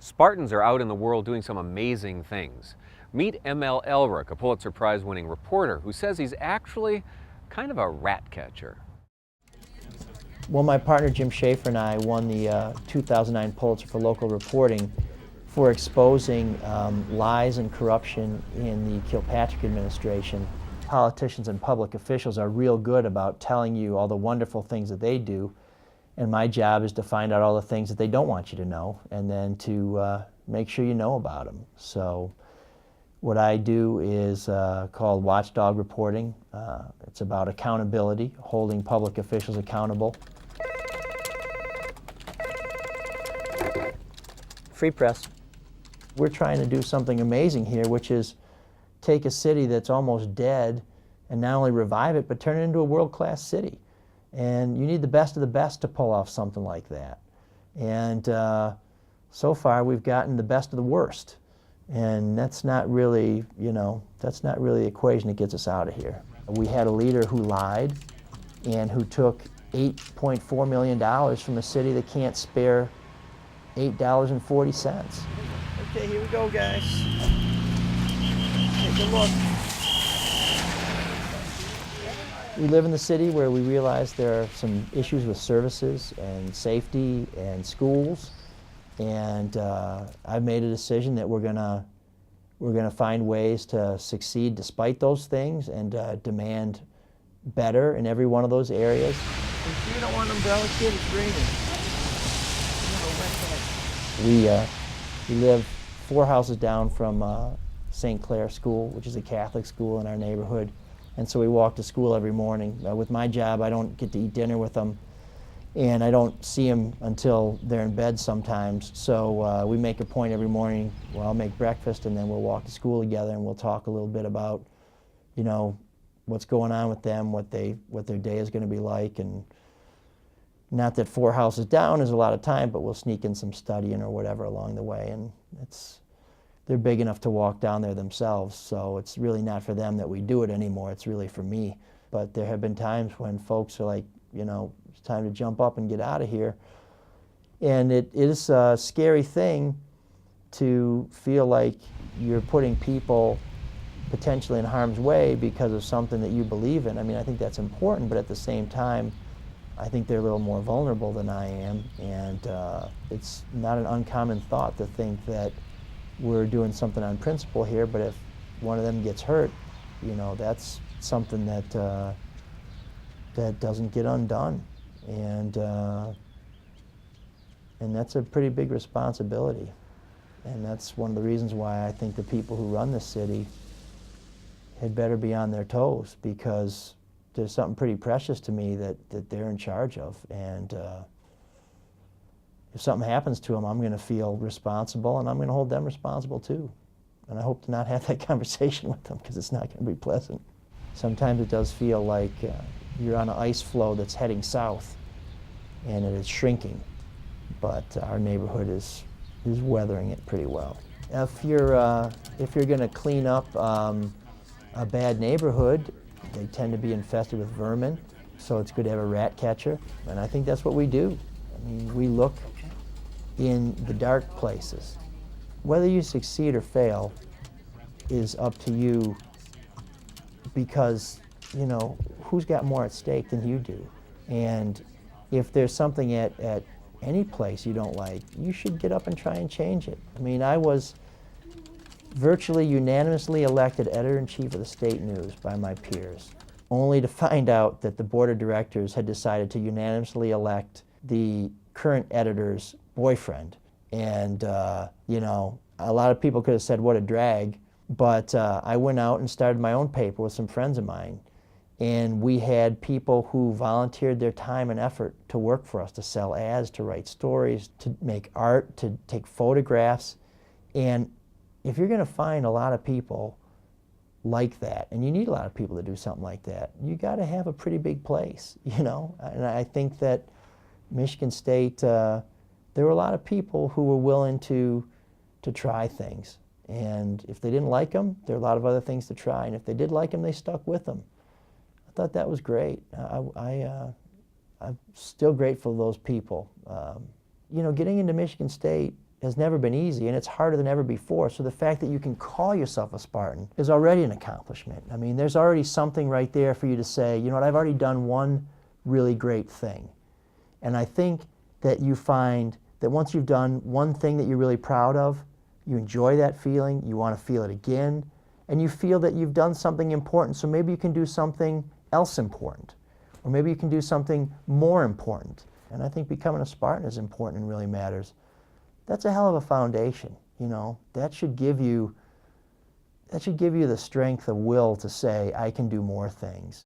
Spartans are out in the world doing some amazing things. Meet M.L. Elric, a Pulitzer Prize-winning reporter who says he's actually kind of a rat catcher. Well, my partner Jim Schaefer and I won the 2009 Pulitzer for local reporting for exposing lies and corruption in the Kilpatrick administration. Politicians and public officials are real good about telling you all the wonderful things that they do, and my job is to find out all the things that they don't want you to know, and then to make sure you know about them. So what I do is called Watchdog reporting. It's about accountability, holding public officials accountable. Free press. We're trying to do something amazing here, which is take a city that's almost dead and not only revive it, but turn it into a world-class city. And you need the best of the best to pull off something like that. And so far we've gotten the best of the worst. And that's not really, that's not really the equation that gets us out of here. We had a leader who lied and who took $8.4 million from a city that can't spare $8.40. Okay, here we go, guys. Take a look. We live in the city where we realize there are some issues with services and safety and schools, and I've made a decision that we're gonna find ways to succeed despite those things and demand better in every one of those areas. If you don't want an umbrella, kid, it's raining. We live 4 houses down from St. Clair School, which is a Catholic school in our neighborhood. And so we walk to school every morning. With my job, I don't get to eat dinner with them, and I don't see them until they're in bed sometimes. So we make a point every morning, well, I'll make breakfast, and then we'll walk to school together, and we'll talk a little bit about, what's going on with them, what their day is going to be like. And not that 4 houses down is a lot of time, but we'll sneak in some studying or whatever along the way. And they're big enough to walk down there themselves, so it's really not for them that we do it anymore, it's really for me. But there have been times when folks are like, it's time to jump up and get out of here. And it is a scary thing to feel like you're putting people potentially in harm's way because of something that you believe in. I mean, I think that's important, but at the same time, I think they're a little more vulnerable than I am, and it's not an uncommon thought to think that we're doing something on principle here, but if one of them gets hurt, that's something that that doesn't get undone, and that's a pretty big responsibility. And that's one of the reasons why I think the people who run this city had better be on their toes, because there's something pretty precious to me that they're in charge of, and if something happens to them, I'm going to feel responsible, and I'm going to hold them responsible too. And I hope to not have that conversation with them, because it's not going to be pleasant. Sometimes it does feel like you're on an ice floe that's heading south, and it is shrinking, but our neighborhood is weathering it pretty well. If you're going to clean up a bad neighborhood, they tend to be infested with vermin, so it's good to have a rat catcher, and I think that's what we do. I mean, we look in the dark places. Whether you succeed or fail is up to you, because, who's got more at stake than you do? And if there's something at any place you don't like, you should get up and try and change it. I mean, I was virtually unanimously elected editor-in-chief of the State News by my peers, only to find out that the board of directors had decided to unanimously elect the current editor's boyfriend. And, a lot of people could have said, what a drag, but I went out and started my own paper with some friends of mine. And we had people who volunteered their time and effort to work for us, to sell ads, to write stories, to make art, to take photographs. And if you're going to find a lot of people like that, and you need a lot of people to do something like that, you got to have a pretty big place, And I think that Michigan State, there were a lot of people who were willing to try things. And if they didn't like them, there are a lot of other things to try. And if they did like them, they stuck with them. I thought that was great. I'm still grateful to those people. Getting into Michigan State has never been easy, and it's harder than ever before. So the fact that you can call yourself a Spartan is already an accomplishment. I mean, there's already something right there for you to say, you know what, I've already done one really great thing. And I think that you find that once you've done one thing that you're really proud of, you enjoy that feeling, you want to feel it again, and you feel that you've done something important, so maybe you can do something else important, or maybe you can do something more important. And I think becoming a Spartan is important and really matters. That's a hell of a foundation, you know. That should give you the strength of will to say, I can do more things.